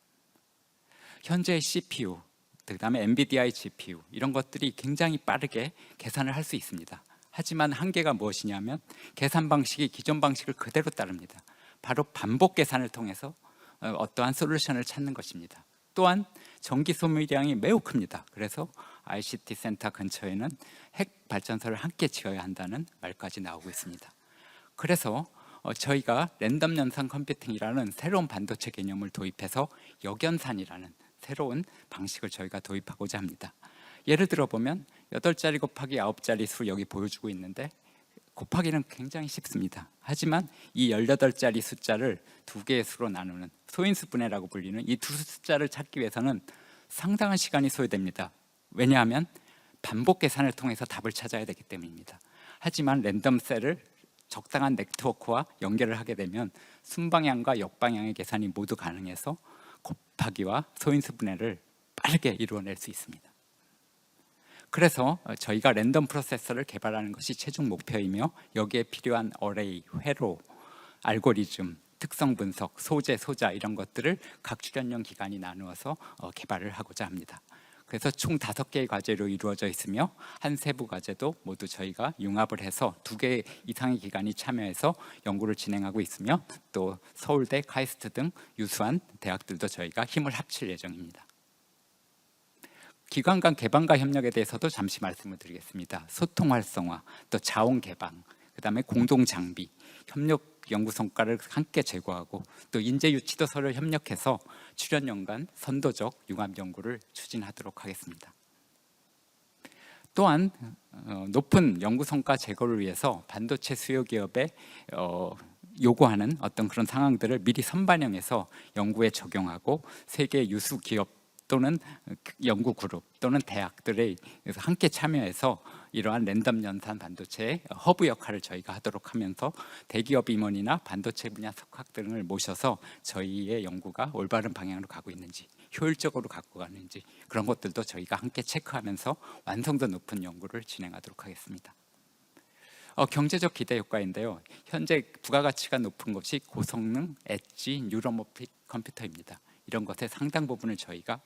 현재 CPU, 그다음에 NVIDIA GPU 이런 것들이 굉장히 빠르게 계산을 할 수 있습니다. 하지만 한계가 무엇이냐면 계산 방식이 기존 방식을 그대로 따릅니다. 바로 반복 계산을 통해서 어떠한 솔루션을 찾는 것입니다. 또한 전기 소비량이 매우 큽니다. 그래서 ICT 센터 근처에는 핵 발전소를 함께 지어야 한다는 말까지 나오고 있습니다. 그래서 저희가 랜덤 연산 컴퓨팅이라는 새로운 반도체 개념을 도입해서 역연산이라는 새로운 방식을 저희가 도입하고자 합니다. 예를 들어 보면 8자리 곱하기 9자리 수 여기 보여주고 있는데 곱하기는 굉장히 쉽습니다. 하지만 이 18자리 숫자를 2개의 수로 나누는 소인수 분해라고 불리는 이 두 숫자를 찾기 위해서는 상당한 시간이 소요됩니다. 왜냐하면 반복 계산을 통해서 답을 찾아야 되기 때문입니다. 하지만 랜덤 셀을 적당한 네트워크와 연결을 하게 되면 순방향과 역방향의 계산이 모두 가능해서 곱하기와 소인수 분해를 빠르게 이루어낼 수 있습니다. 그래서 저희가 랜덤 프로세서를 개발하는 것이 최종 목표이며 여기에 필요한 어레이, 회로, 알고리즘, 특성 분석, 소재, 소자 이런 것들을 각 출연형 기관이 나누어서 개발을 하고자 합니다. 그래서 총 5개의 과제로 이루어져 있으며 한 세부 과제도 모두 저희가 융합을 해서 2개 이상의 기관이 참여해서 연구를 진행하고 있으며 또 서울대, 카이스트 등 유수한 대학들도 저희가 힘을 합칠 예정입니다. 기관 간 개방과 협력에 대해서도 잠시 말씀을 드리겠습니다. 소통 활성화, 또 자원 개방, 그다음에 공동 장비, 협력 연구 성과를 함께 제고하고 또 인재 유치도 서로 협력해서 출연 연간 선도적 융합 연구를 추진하도록 하겠습니다. 또한 높은 연구 성과 제고를 위해서 반도체 수요 기업에 요구하는 어떤 그런 상황들을 미리 선반영해서 연구에 적용하고 세계 유수 기업 또는 연구 그룹 또는 대학들의 함께 참여해서 이러한 랜덤 연산 반도체의 허브 역할을 저희가 하도록 하면서 대기업 임원이나 반도체 분야 석학 등을 모셔서 저희의 연구가 올바른 방향으로 가고 있는지 효율적으로 갖고 가는지 그런 것들도 저희가 함께 체크하면서 완성도 높은 연구를 진행하도록 하겠습니다. 경제적 기대 효과인데요. 현재 부가가치가 높은 것이 고성능 엣지 뉴러모픽 컴퓨터입니다. 이런 것의 상당 부분을 저희가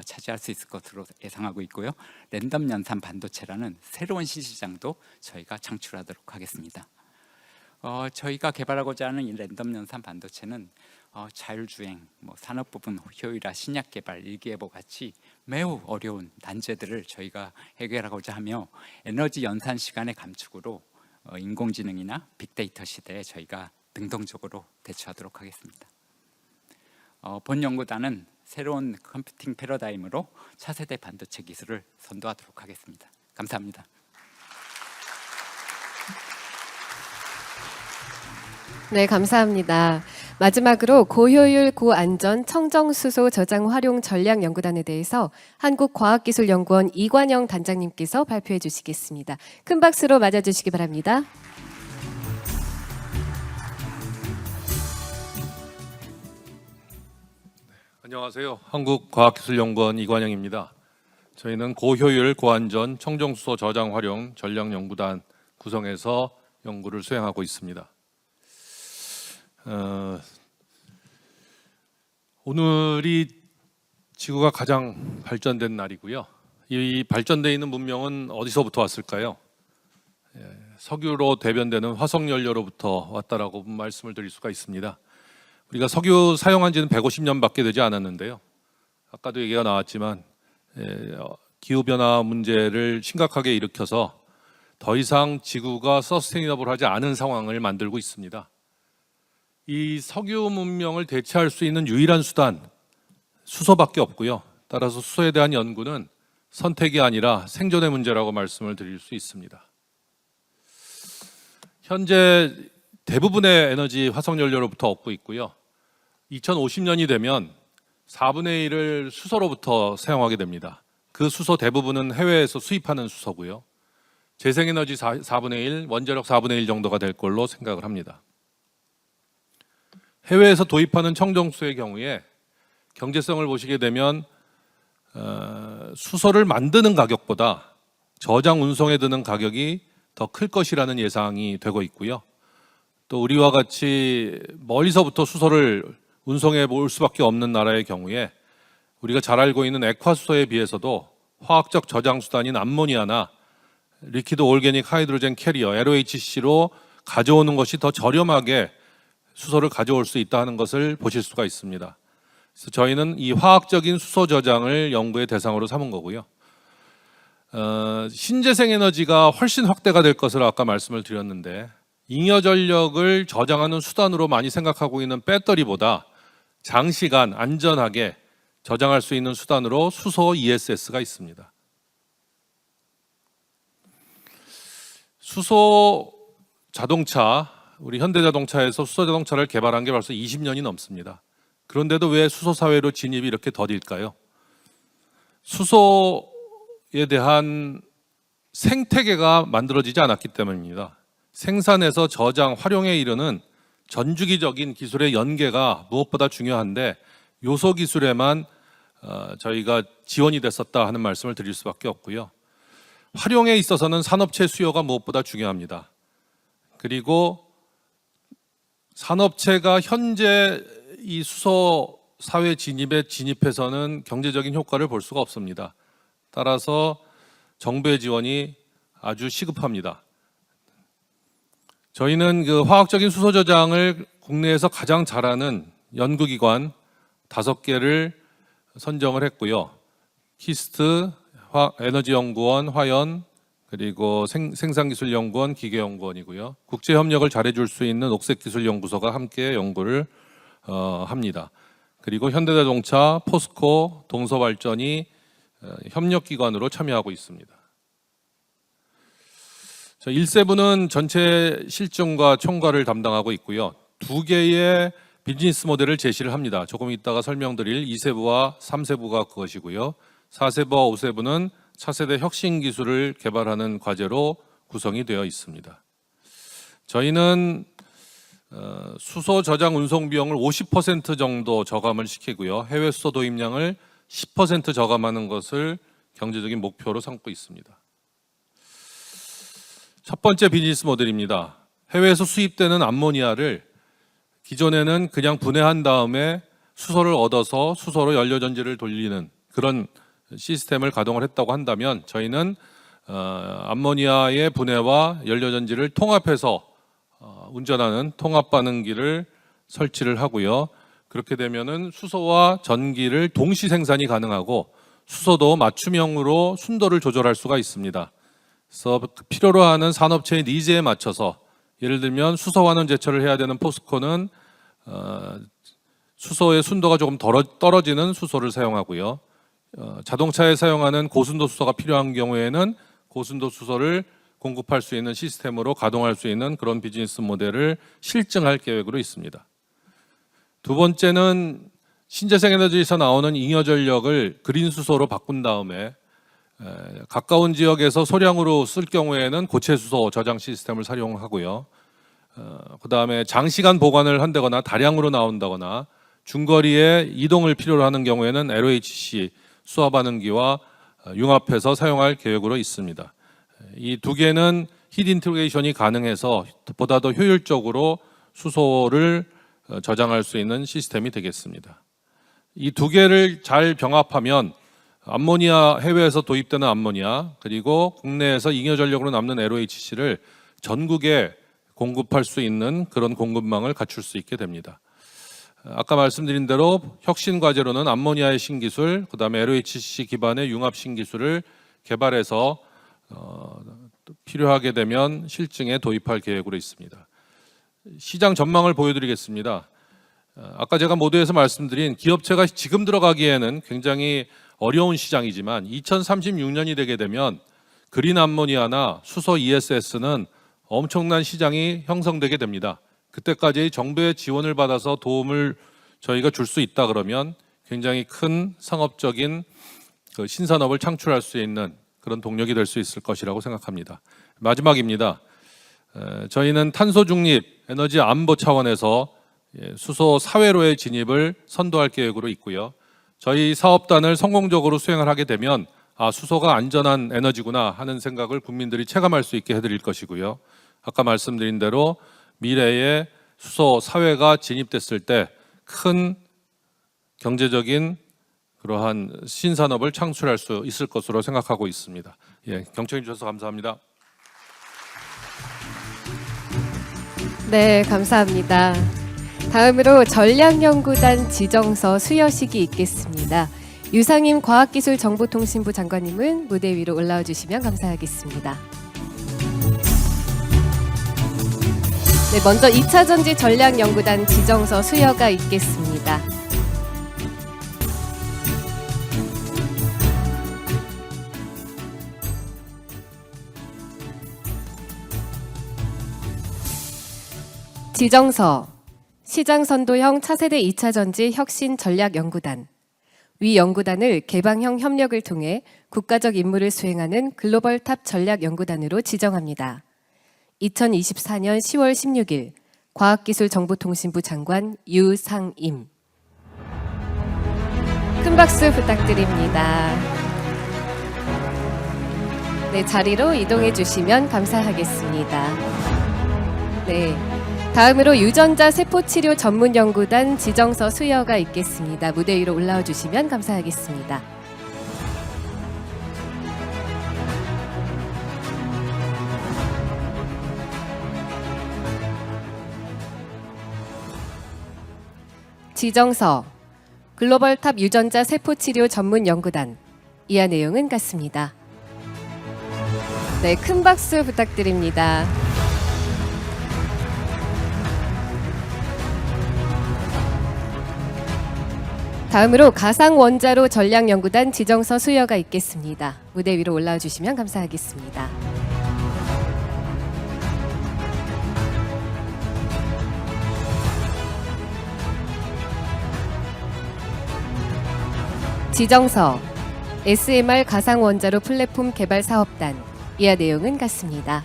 차지할 수 있을 것으로 예상하고 있고요. 랜덤 연산 반도체라는 새로운 시장도 저희가 창출하도록 하겠습니다. 저희가 개발하고자 하는 이 랜덤 연산 반도체는 자율주행, 산업 부분 효율화, 신약 개발, 일기예보 같이 매우 어려운 난제들을 저희가 해결하고자 하며 에너지 연산 시간의 감축으로 인공지능이나 빅데이터 시대에 저희가 능동적으로 대처하도록 하겠습니다. 본 연구단은 새로운 컴퓨팅 패러다임으로 차세대 반도체 기술을 선도하도록 하겠습니다. 감사합니다. 네, 감사합니다. 마지막으로 고효율, 고안전, 청정수소 저장 활용 전략 연구단에 대해서 한국과학기술연구원 이관영 단장님께서 발표해 주시겠습니다. 큰 박수로 맞아주시기 바랍니다. 안녕하세요. 한국과학기술연구원 이관영입니다. 저희는 고효율, 고안전, 청정수소 저장 활용 전략연구단 구성해서 연구를 수행하고 있습니다. 오늘이 지구가 가장 발전된 날이고요. 이 발전되어 있는 문명은 어디서부터 왔을까요? 석유로 대변되는 화석연료로부터 왔다라고 말씀을 드릴 수가 있습니다. 우리가 석유 사용한 지는 150년밖에 되지 않았는데요. 아까도 얘기가 나왔지만 기후변화 문제를 심각하게 일으켜서 더 이상 지구가 서스테이너블하지 않은 상황을 만들고 있습니다. 이 석유 문명을 대체할 수 있는 유일한 수단, 수소밖에 없고요. 따라서 수소에 대한 연구는 선택이 아니라 생존의 문제라고 말씀을 드릴 수 있습니다. 현재 대부분의 에너지 화석연료로부터 얻고 있고요. 2050년이 되면 4분의 1을 수소로부터 사용하게 됩니다. 그 수소 대부분은 해외에서 수입하는 수소고요. 재생에너지 4분의 1, 원자력 4분의 1 정도가 될 걸로 생각을 합니다. 해외에서 도입하는 청정수소의 경우에 경제성을 보시게 되면 수소를 만드는 가격보다 저장 운송에 드는 가격이 더 클 것이라는 예상이 되고 있고요. 또 우리와 같이 멀리서부터 수소를 운송해 올 수밖에 없는 나라의 경우에 우리가 잘 알고 있는 액화수소에 비해서도 화학적 저장 수단인 암모니아나 리퀴드 올게닉 하이드로젠 캐리어 LOHC로 가져오는 것이 더 저렴하게 수소를 가져올 수 있다는 것을 보실 수가 있습니다. 그래서 저희는 이 화학적인 수소 저장을 연구의 대상으로 삼은 거고요. 신재생 에너지가 훨씬 확대가 될 것을 아까 말씀을 드렸는데 잉여 전력을 저장하는 수단으로 많이 생각하고 있는 배터리보다 장시간 안전하게 저장할 수 있는 수단으로 수소 ESS가 있습니다. 수소 자동차, 우리 현대자동차에서 수소 자동차를 개발한 게 벌써 20년이 넘습니다. 그런데도 왜 수소 사회로 진입이 이렇게 더딜까요? 수소에 대한 생태계가 만들어지지 않았기 때문입니다. 생산에서 저장, 활용에 이르는 전주기적인 기술의 연계가 무엇보다 중요한데 요소 기술에만 저희가 지원이 됐었다 하는 말씀을 드릴 수밖에 없고요. 활용에 있어서는 산업체 수요가 무엇보다 중요합니다. 그리고 산업체가 현재 이 수소 사회 진입해서는 경제적인 효과를 볼 수가 없습니다. 따라서 정부의 지원이 아주 시급합니다. 저희는 그 화학적인 수소 저장을 국내에서 가장 잘하는 연구기관 5개를 선정을 했고요. 키스트, 에너지연구원, 화연, 그리고 생산기술연구원, 기계연구원이고요. 국제협력을 잘해줄 수 있는 옥색기술연구소가 함께 연구를 합니다. 그리고 현대자동차, 포스코, 동서발전이 협력기관으로 참여하고 있습니다. 1세부는 전체 실증과 총괄을 담당하고 있고요. 2개의 비즈니스 모델을 제시를 합니다. 조금 이따가 설명드릴 2세부와 3세부가 그것이고요. 4세부와 5세부는 차세대 혁신 기술을 개발하는 과제로 구성이 되어 있습니다. 저희는 수소 저장 운송 비용을 50% 정도 저감을 시키고요. 해외 수소 도입량을 10% 저감하는 것을 경제적인 목표로 삼고 있습니다. 첫 번째 비즈니스 모델입니다. 해외에서 수입되는 암모니아를 기존에는 그냥 분해한 다음에 수소를 얻어서 수소로 연료전지를 돌리는 그런 시스템을 가동을 했다고 한다면 저희는 암모니아의 분해와 연료전지를 통합해서 운전하는 통합 반응기를 설치를 하고요. 그렇게 되면은 수소와 전기를 동시 생산이 가능하고 수소도 맞춤형으로 순도를 조절할 수가 있습니다. 그래서 필요로 하는 산업체의 니즈에 맞춰서 예를 들면 수소 환원 제철을 해야 되는 포스코는 수소의 순도가 조금 떨어지는 수소를 사용하고요. 자동차에 사용하는 고순도 수소가 필요한 경우에는 고순도 수소를 공급할 수 있는 시스템으로 가동할 수 있는 그런 비즈니스 모델을 실증할 계획으로 있습니다. 두 번째는 신재생 에너지에서 나오는 잉여 전력을 그린 수소로 바꾼 다음에 가까운 지역에서 소량으로 쓸 경우에는 고체 수소 저장 시스템을 사용하고요. 그다음에 장시간 보관을 한다거나 다량으로 나온다거나 중거리에 이동을 필요로 하는 경우에는 LOHC 수화 반응기와 융합해서 사용할 계획으로 있습니다. 이 두 개는 힐 인티그레이션이 가능해서 보다 더 효율적으로 수소를 저장할 수 있는 시스템이 되겠습니다. 이 두 개를 잘 병합하면 암모니아, 해외에서 도입되는 암모니아 그리고 국내에서 잉여 전력으로 남는 LOHC를 전국에 공급할 수 있는 그런 공급망을 갖출 수 있게 됩니다. 아까 말씀드린 대로 혁신 과제로는 암모니아의 신기술, 그다음에 LOHC 기반의 융합 신기술을 개발해서 필요하게 되면 실증에 도입할 계획으로 있습니다. 시장 전망을 보여드리겠습니다. 아까 제가 모두에서 말씀드린 기업체가 지금 들어가기에는 굉장히 어려운 시장이지만 2036년이 되게 되면 그린 암모니아나 수소 ESS는 엄청난 시장이 형성되게 됩니다. 그때까지 정부의 지원을 받아서 도움을 저희가 줄 수 있다 그러면 굉장히 큰 상업적인 그 신산업을 창출할 수 있는 그런 동력이 될 수 있을 것이라고 생각합니다. 마지막입니다. 저희는 탄소 중립, 에너지 안보 차원에서 수소 사회로의 진입을 선도할 계획으로 있고요. 저희 사업단을 성공적으로 수행을 하게 되면 수소가 안전한 에너지구나 하는 생각을 국민들이 체감할 수 있게 해드릴 것이고요. 아까 말씀드린 대로 미래에 수소 사회가 진입됐을 때 큰 경제적인 그러한 신산업을 창출할 수 있을 것으로 생각하고 있습니다. 경청해 주셔서 감사합니다. 네, 감사합니다. 다음으로 전략연구단 지정서 수여식이 있겠습니다. 유상임 과학기술정보통신부 장관님은 무대 위로 올라와 주시면 감사하겠습니다. 네, 먼저 2차 전지 전략연구단 지정서 수여가 있겠습니다. 지정서 시장선도형 차세대 2차 전지 혁신 전략연구단. 위 연구단을 개방형 협력을 통해 국가적 임무를 수행하는 글로벌탑 전략연구단으로 지정합니다. 2024년 10월 16일 과학기술정보통신부 장관 유상임. 큰 박수 부탁드립니다. 네, 자리로 이동해 주시면 감사하겠습니다. 네, 다음으로 유전자 세포치료 전문연구단 지정서 수여가 있겠습니다. 무대 위로 올라와 주시면 감사하겠습니다. 지정서 글로벌탑 유전자 세포치료 전문연구단. 이하 내용은 같습니다. 네, 큰 박수 부탁드립니다. 다음으로 가상원자로 전략연구단 지정서 수여가 있겠습니다. 무대 위로 올라와 주시면 감사하겠습니다. 지정서 SMR 가상원자로 플랫폼 개발 사업단. 이하 내용은 같습니다.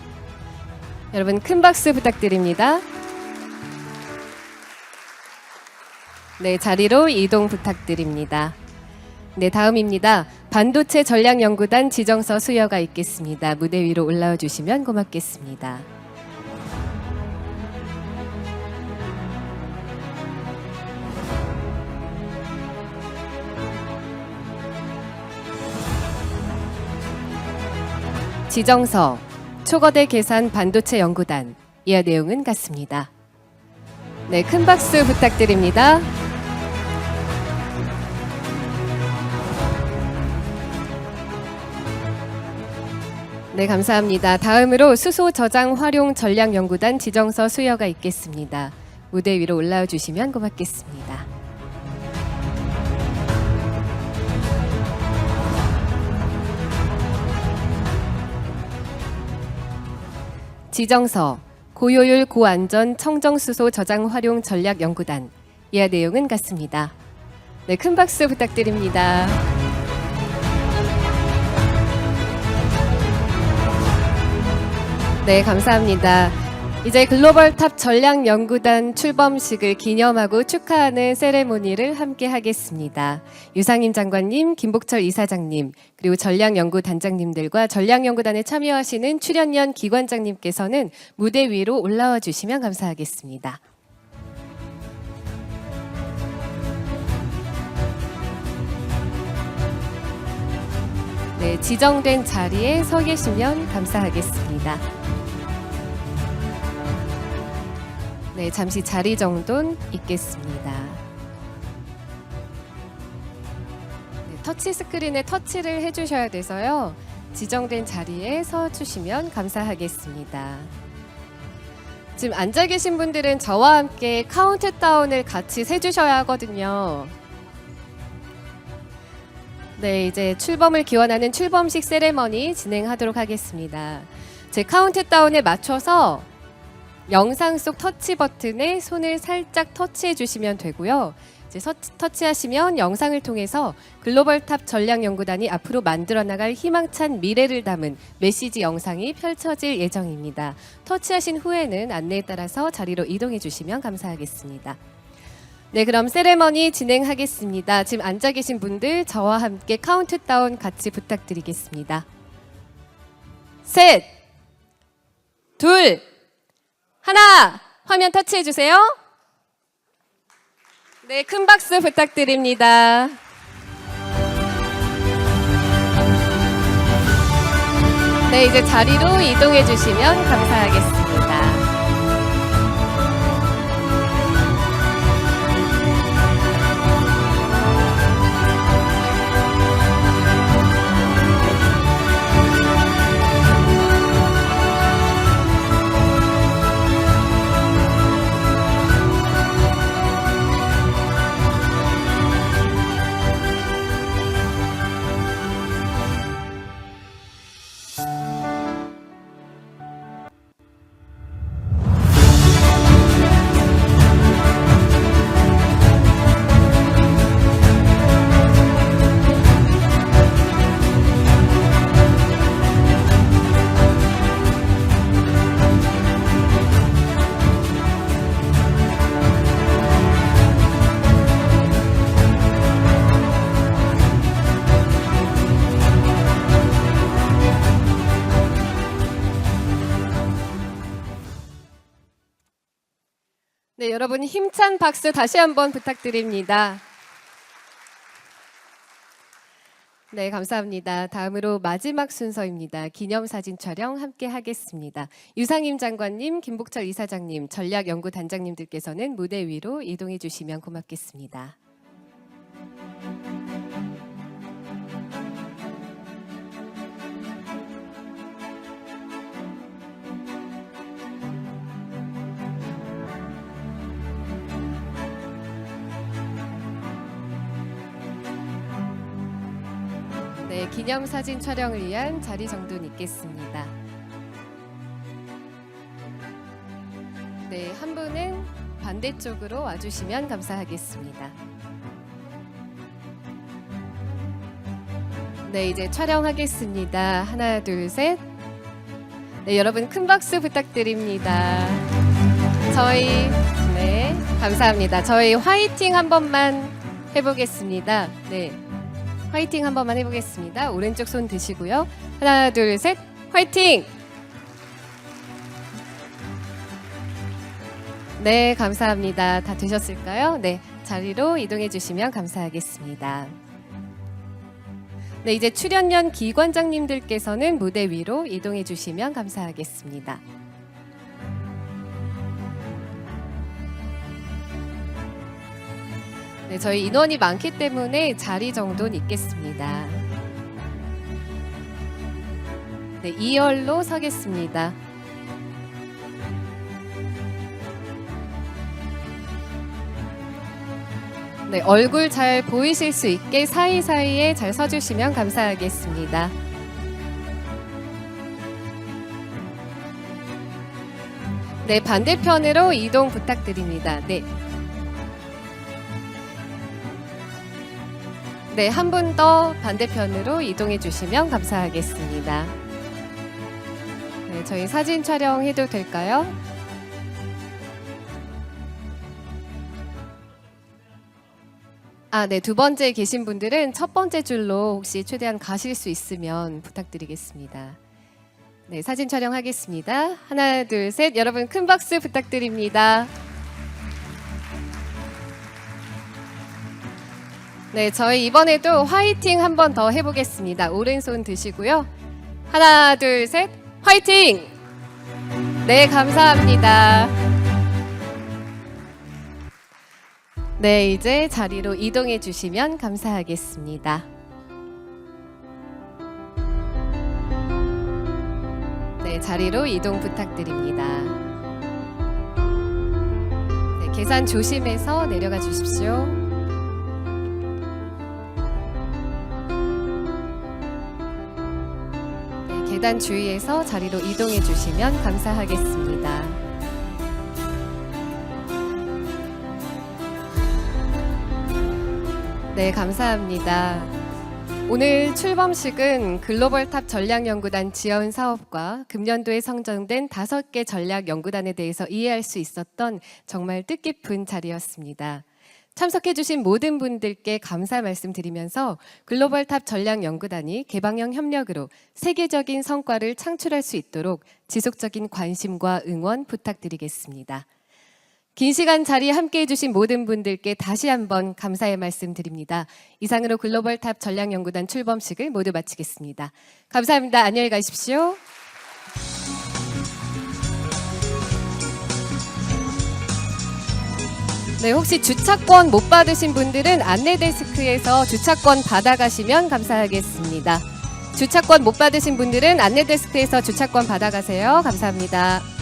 여러분 큰 박수 부탁드립니다. 네, 자리로 이동 부탁드립니다. 네, 다음입니다. 반도체 전략연구단 지정서 수여가 있겠습니다. 무대 위로 올라와 주시면 고맙겠습니다. 지정서 초거대 계산 반도체 연구단. 이하 내용은 같습니다. 네, 큰 박수 부탁드립니다. 네, 감사합니다. 다음으로 수소 저장 활용 전략 연구단 지정서 수여가 있겠습니다. 무대 위로 올라와 주시면 고맙겠습니다. 지정서 고효율 고안전 청정수소 저장 활용 전략 연구단. 이하 내용은 같습니다. 네, 큰 박수 부탁드립니다. 네, 감사합니다. 이제 글로벌 탑 전략 연구단 출범식을 기념하고 축하하는 세레모니를 함께 하겠습니다. 유상임 장관님, 김복철 이사장님, 그리고 전략연구단장님들과 전략연구단에 참여하시는 출연연 기관장님께서는 무대 위로 올라와 주시면 감사하겠습니다. 네, 지정된 자리에 서 계시면 감사하겠습니다. 네, 잠시 자리 정돈 있겠습니다. 네, 터치 스크린에 터치를 해주셔야 돼서요. 지정된 자리에 서 주시면 감사하겠습니다. 지금 앉아 계신 분들은 저와 함께 카운트다운을 같이 세주셔야 하거든요. 네, 이제 출범을 기원하는 출범식 세레머니 진행하도록 하겠습니다. 제 카운트다운에 맞춰서 영상 속 터치 버튼에 손을 살짝 터치해 주시면 되고요. 이제 터치하시면 영상을 통해서 글로벌 탑 전략연구단이 앞으로 만들어 나갈 희망찬 미래를 담은 메시지 영상이 펼쳐질 예정입니다. 터치하신 후에는 안내에 따라서 자리로 이동해 주시면 감사하겠습니다. 네, 그럼 세레머니 진행하겠습니다. 지금 앉아 계신 분들 저와 함께 카운트다운 같이 부탁드리겠습니다. 셋, 둘, 하나, 화면 터치해 주세요. 네, 큰 박수 부탁드립니다. 네, 이제 자리로 이동해 주시면 감사하겠습니다. 네, 여러분 힘찬 박수 다시 한번 부탁드립니다. 네, 감사합니다. 다음으로 마지막 순서입니다. 기념사진 촬영 함께 하겠습니다. 유상임 장관님, 김복철 이사장님, 전략연구단장님들께서는 무대 위로 이동해 주시면 고맙겠습니다. 네, 기념사진 촬영을 위한 자리 정돈 있겠습니다. 네, 한 분은 반대쪽으로 와주시면 감사하겠습니다. 네, 이제 촬영하겠습니다. 하나, 둘, 셋. 네, 여러분 큰 박수 부탁드립니다. 네, 감사합니다. 저희 화이팅 한 번만 해보겠습니다. 네. 화이팅 한 번만 해보겠습니다. 오른쪽 손 드시고요. 하나, 둘, 셋, 화이팅! 네, 감사합니다. 다 되셨을까요? 네, 자리로 이동해 주시면 감사하겠습니다. 네, 이제 출연연 기관장님들께서는 무대 위로 이동해 주시면 감사하겠습니다. 네, 저희 인원이 많기 때문에 자리 정돈 있겠습니다. 네, 2열로 서겠습니다. 네, 얼굴 잘 보이실 수 있게 사이사이에 잘 서주시면 감사하겠습니다. 네, 반대편으로 이동 부탁드립니다. 네. 네, 한 분 더 반대편으로 이동해 주시면 감사하겠습니다. 네, 저희 사진 촬영해도 될까요? 네, 두 번째 계신 분들은 첫 번째 줄로 혹시 최대한 가실 수 있으면 부탁드리겠습니다. 네, 사진 촬영하겠습니다. 하나, 둘, 셋. 여러분 큰 박수 부탁드립니다. 네, 저희 이번에도 화이팅 한 번 더 해보겠습니다. 오른손 드시고요. 하나, 둘, 셋. 화이팅! 네, 감사합니다. 네, 이제 자리로 이동해 주시면 감사하겠습니다. 네, 자리로 이동 부탁드립니다. 네, 계산 조심해서 내려가 주십시오. 네, 계단 주위에서 자리로 이동해 주시면 감사하겠습니다. 네, 감사합니다. 오늘 출범식은 글로벌탑 전략연구단 지원 사업과 금년도에 선정된 5개 전략연구단에 대해서 이해할 수 있었던 정말 뜻깊은 자리였습니다. 참석해주신 모든 분들께 감사 말씀드리면서 글로벌탑 전략연구단이 개방형 협력으로 세계적인 성과를 창출할 수 있도록 지속적인 관심과 응원 부탁드리겠습니다. 긴 시간 자리에 함께해 주신 모든 분들께 다시 한번 감사의 말씀 드립니다. 이상으로 글로벌탑 전략연구단 출범식을 모두 마치겠습니다. 감사합니다. 안녕히 가십시오. 네, 혹시 주차권 못 받으신 분들은 안내 데스크에서 주차권 받아가시면 감사하겠습니다. 주차권 못 받으신 분들은 안내 데스크에서 주차권 받아가세요. 감사합니다.